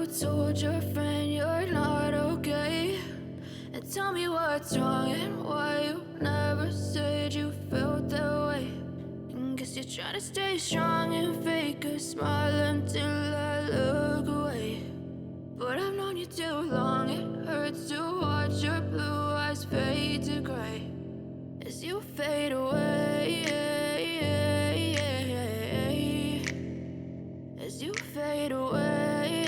told your friend you're not okay, and tell me what's wrong and why you never said you felt that way. And guess you're trying to stay strong and fake a smile until I look away. But I've known you too long, it hurts to watch your blue eyes fade to gray as you fade away, as you fade away.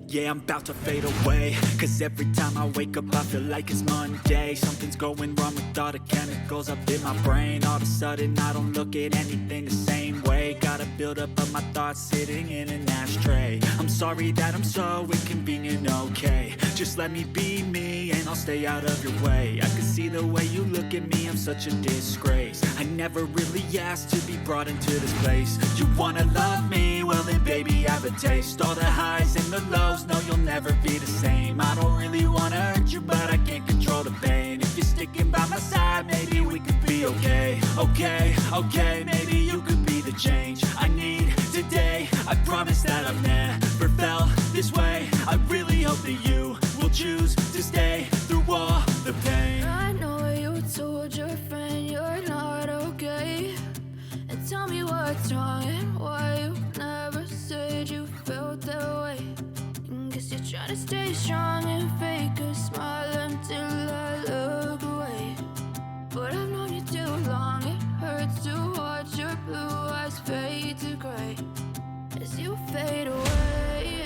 Yeah, I'm about to fade away, cause every time I wake up I feel like it's Monday. Something's going wrong with all the chemicals up in my brain. All of a sudden I don't look at anything the same way. Got a build up of my thoughts sitting in an ashtray. I'm sorry that I'm so inconvenient, okay. Just let me be me and I'll stay out of your way. I can see the way you look at me, I'm such a disgrace. I never really asked to be brought into this place. You wanna love me? Well then baby have a taste. All the highs and the lows, no you'll never be the same. I don't really wanna hurt you but I can't control the pain. If you're sticking by my side maybe we could be okay. Okay, maybe you could be the change I need today. I promise that I've never felt this way. I really hope that you will choose to stay through all the pain. I know you told your friend you're not okay, and tell me what's wrong and why you never said you felt that way. And guess you're trying to stay strong and fake a smile until I look away. But I've known you too long, it hurts to watch your blue eyes fade to gray as you fade away,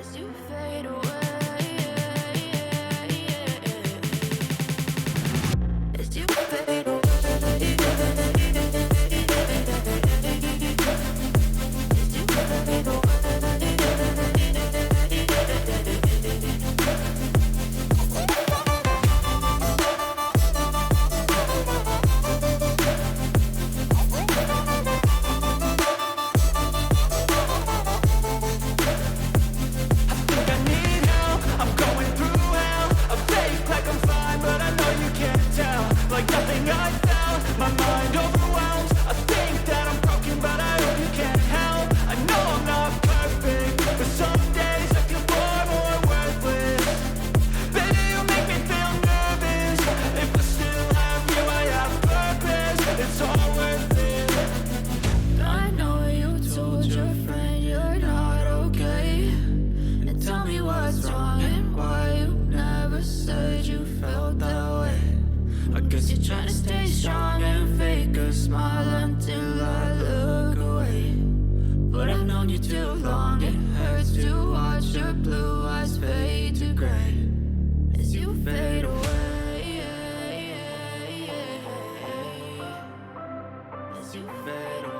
as you fade away, as you fade away. As you fade away.